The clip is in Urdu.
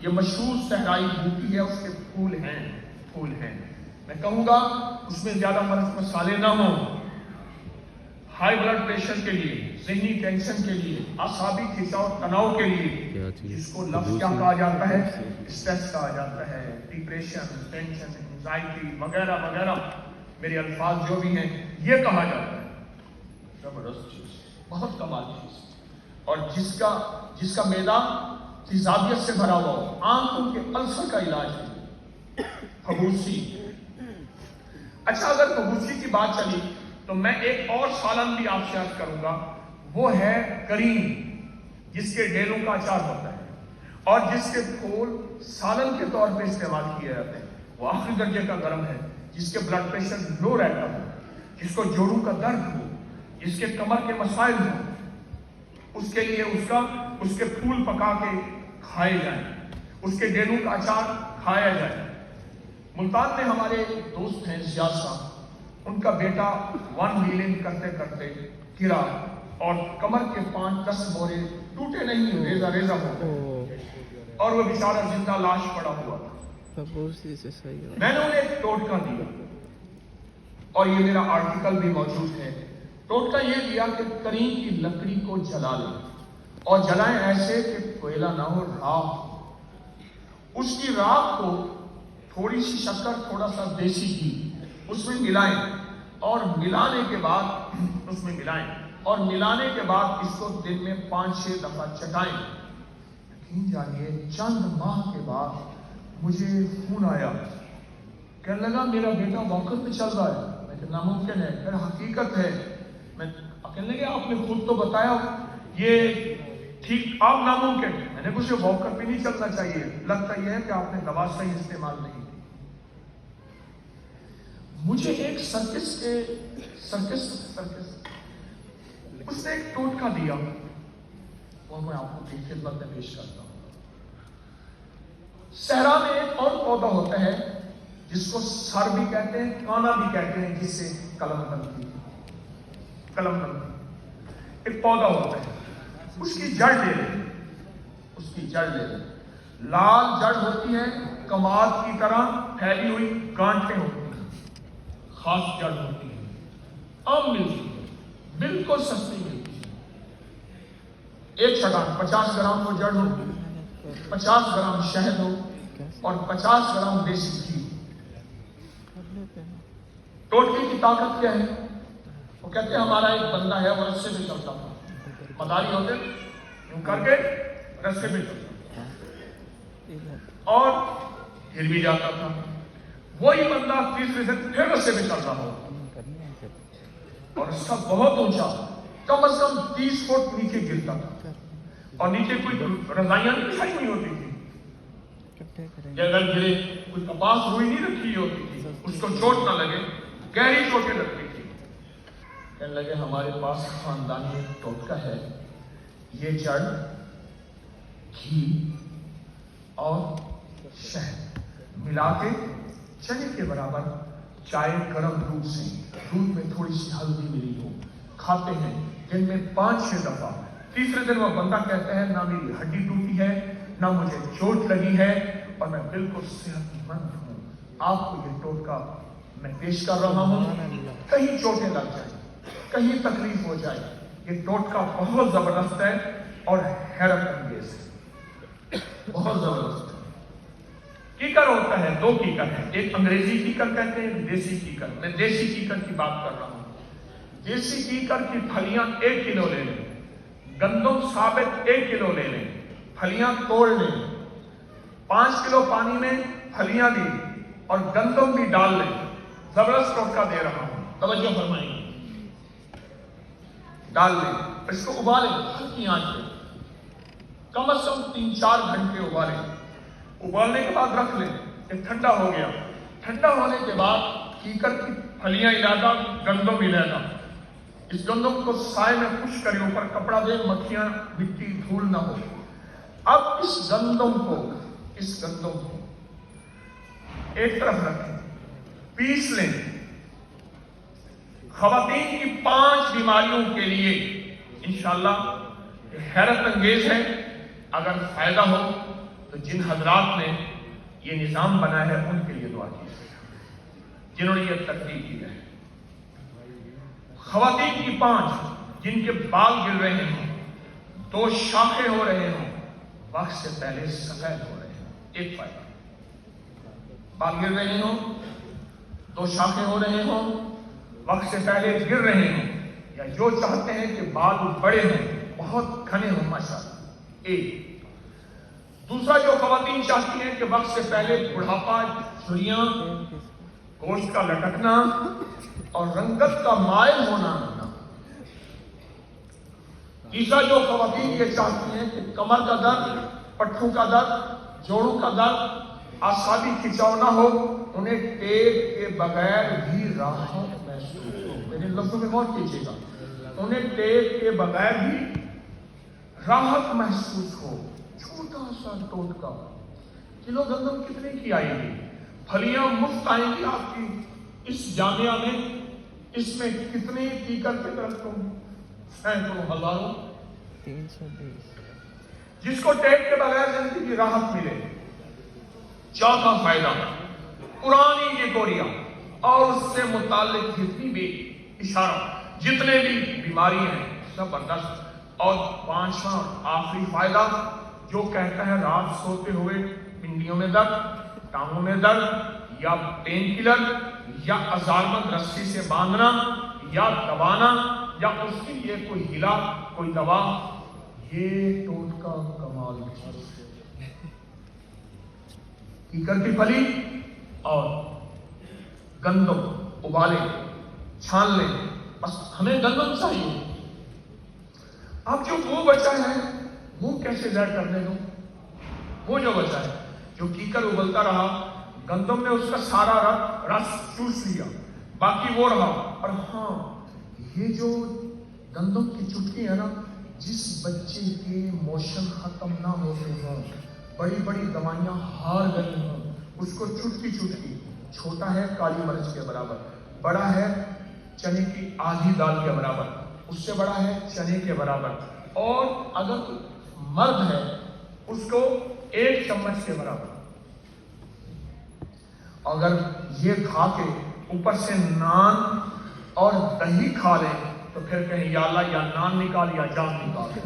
یہ مشہور صحرائی بوٹی ہے، اس کے پھول ہیں. میں کہوں گا اس میں زیادہ مرچ مسالے نہ ہوں. ہائی بلڈ پریشر کے لیے، ذہنی ٹینشن کے لیے، اعصابی کھچاؤ تناؤ کے لیے، جس کو لفظ کیا کہا جاتا ہے، اسٹریس کہا جاتا ہے، ڈپریشن، ٹینشن، انزائٹی وغیرہ وغیرہ، میرے الفاظ جو بھی ہیں یہ کہا جاتا ہے. زبردست چیز، بہت کمال چیز. اور جس کا معدہ تیزابیت سے بھرا ہوا ہو، آنکھوں کے السر کا علاج ہے خبوصی. اچھا، اگر خبوصی کی بات چلی تو میں ایک اور سالن بھی آپ سے عرض کروں گا، وہ ہے کریم، جس کے ڈیلوں کا اچار ہوتا ہے اور جس کے پھول سالن کے طور پہ استعمال کیے جاتے ہیں. وہ آخری درجے کا گرم ہے. جس کے بلڈ پریشر لو رہتا ہو، جس کو جوڑوں کا درد ہو، جس کے کمر کے مسائل ہوں، اس کے لیے اس کے پھول پکا کے کھائے جائیں، اس کے ڈیلوں کا اچار کھایا جائے. ملتان میں ہمارے دوست ہیں زیاد صاحب، ان کا بیٹا 1 ویلنگ کرتے کرتے گرا اور کمر کے 5-10 بورے ٹوٹے نہیں، ریزہ ریزہ ہو گئے اور وہ بیچارہ زندہ لاش پڑا ہوا تھا. میں نے انہیں ایک ٹوٹکا دیا اور یہ میرا آرٹیکل بھی موجود ہے. ٹوٹکا یہ دیا کہ کریم کی لکڑی کو جلا لیں اور جلائیں ایسے کہ کوئلہ نہ ہو، راکھ. اس کی راکھ کو تھوڑی سی شکر، تھوڑا سا دیسی گھی اس میں ملائیں اور ملانے کے بعد اس کو دن میں 5-6 دفعہ چٹائیں. یقین جانیے چند ماہ کے بعد مجھے فون آیا، کہنے لگا میرا بیٹا واقعت میں چل رہا ہے. میں کہا ناممکن ہے. پھر حقیقت ہے. میں کہنے لگے آپ نے خود تو بتایا یہ ٹھیک، آپ ناممکن. میں نے کچھ واقعت پہ نہیں چلنا چاہیے، لگتا یہ ہے کہ آپ نے دوا صحیح استعمال نہیں. مجھے ایک سرکس اس نے ایک ٹوٹکا دیا اور میں آپ کو کی خدمت میں پیش کرتا ہوں. صحرا میں ایک اور پودا ہوتا ہے جس کو سر بھی کہتے ہیں، کانا بھی کہتے ہیں، جس سے قلم بنتی ہے. ایک پودا ہوتا ہے، اس کی جڑ لے لیں. لال جڑ ہوتی ہے، کماد کی طرح پھیلی ہوئی گانٹیں ہوتی ہیں، خاص جڑ ہوتی ہے، عام ملتی ہے، بالکل سستی ملتی ہے. ایک چھٹان 50 گرام وہ جڑ ہو، 50 گرام شہد ہو اور 50 گرام دیسی گھی. ٹوٹکے کی طاقت کیا ہے؟ وہ کہتے ہیں ہمارا ایک بندہ ہے، وہ رسے میں چلتا تھا، مداری ہوتے یوں کر کے رسے میں چلتا اور گر بھی جاتا تھا. وہی بندہ تیسرے دن پھر رسے میں چل رہا ہو اور رسہ بہت اونچا، کم از کم 30 فٹ نیچے گرتا تھا اور نیچے کوئی رضائیاں نہیں بچھائی ہوئی ہوتی تھی. اگر گرے کوئی کپاس روئی نہیں رکھی ہوتی تھی، اس کو چوٹ نہ لگے، گہری چوٹیں لگتی تھی. کہنے لگے ہمارے پاس خاندانی ٹوٹکا ہے، یہ جڑ، گھی اور شہد ملا کے چنے کے برابر چائے گرم دودھ میں تھوڑی سی ہلدی ملی ہو، کھاتے ہیں دن میں 5-6 دفعہ. تیسرے دن وہ بندہ کہتا ہے نہ میری ہڈی ٹوٹی ہے، نہ مجھے چوٹ لگی ہے اور میں بالکل صحت مند ہوں. آپ کو یہ ٹوٹکا میں پیش کر رہا ہوں. کہیں چوٹیں لگ جائیں، کہیں تکلیف ہو جائے، یہ ٹوٹکا بہت زبردست ہے اور حیرت انگیز ہے، بہت زبردست ہے. کیکر ہوتا ہے، 2 کیکر ہیں، ایک انگریزی کیکر کہتے ہیں، دیسی کیکر. میں دیسی کیکر کی بات کر رہا ہوں. دیسی کیکر کی پھلیاں 1 کلو لے لیں، گندم ثابت 1 کلو لے لیں، پھلیاں توڑ لیں، 5 کلو پانی میں پھلیاں دی اور گندم بھی ڈال لیں. زبردست ٹوٹکا دے رہا ہوں، توجہ فرمائیں. ڈال لیں، اس کو ابالیں ہلکی آنچ پہ، کم از کم 3-4 گھنٹے ابالیں. ابالنے کے بعد رکھ لیں. یہ ٹھنڈا ہو گیا. ٹھنڈا ہونے کے بعد کیکر کی پھلیاں علیحدہ، گندم علیحدہ. اس گندم کو سائے میں خشک کریں، اوپر کپڑا دیں، مکھیاں مٹی دھول نہ ہو. اب اس گندم کو ایک طرف رکھیں، پیس لیں. خواتین کی 5 بیماریوں کے لیے انشاءاللہ حیرت انگیز ہے. اگر فائدہ ہو تو جن حضرات نے یہ نظام بنایا ہے ان کے لیے دعا کیجیے جنہوں نے یہ تقریر کی ہے. خواتین کی 5 جن کے بال گر رہے ہوں، 2 شاخیں ہو رہے ہوں، وقت سے پہلے سفید ہو رہے ہیں. ایک فائدہ، بال گر رہے ہوں، 2 شاخیں ہو رہے ہوں، وقت سے پہلے گر رہے ہوں، یا جو چاہتے ہیں کہ بال بڑے ہوں، بہت گھنے ہوں ماشاءاللہ. ایک دوسرا، جو خواتین چاہتی ہیں کہ وقت سے پہلے بڑھاپا، جھریاں، گوشت کا لٹکنا اور رنگت کا مائل ہونا نہ. تیسرا، جو خواتین یہ چاہتی ہیں کہ کمر کا درد، پٹھوں کا درد، جوڑوں کا درد، اعصابی کھچاؤ نہ ہو، انہیں ٹیپ کے بغیر بھی راحت محسوس ہو. میرے لفظوں میں غور کیجیے گا، انہیں ٹیپ کے بغیر بھی راحت محسوس ہو. چھوٹا سا ٹوٹکا، کلو گندم کتنے کی آئے گی؟ پھلیاں مفت آئیں گی آپ کی اس جامعہ میں. اس میں کتنے کیکر کے درختوں، سینکڑوں، ہزاروں. 320 جس کو ٹیپ کے بغیر زندگی کی راحت ملے. چوتھا فائدہ، پرانی ڈیکوریا اور اس سے متعلق جتنی بھی اشارہ، جتنے بھی بیماری ہیں زبردست. اور 5واں اور آخری فائدہ، جو کہتا ہے رات سوتے ہوئے پنڈلیوں میں درد، ٹانگوں میں درد، یا پین کلر، یا ازارمند رسی سے باندھنا، یا دبانا، یا اس کے لیے کوئی ہلا، کوئی دوا، یہ ٹوٹکا کمال کی. کیکر کی پھلی اور گندم ابالے، چھان لیں. بس ہمیں گندم چاہیے. اب جو وہ بچا ہے وہ کیسے ظاہر کرنے دو؟ وہ جو بچا ہے، جو کیکر ابلتا رہا، گندم نے اس کا سارا رس چوس لیا، باقی وہ رہا. اور ہاں، یہ جو گندم کی چٹکی ہے نا، جس بچے کے موشن ختم نہ ہوتے ہوں، بڑی بڑی دوائیاں ہار گئی ہوں، اس کو چٹکی چٹکی، چھوٹا ہے کالی مرچ کے برابر، بڑا ہے چنے کی آدھی دال کے برابر، اس سے بڑا ہے چنے کے برابر، اور اگر مرد ہے اس کو 1 چمچ کے برابر. اگر یہ کھا کے اوپر سے نان اور دہی کھا لے تو پھر کہیں یا اللہ یا نان نکال یا جان نکال.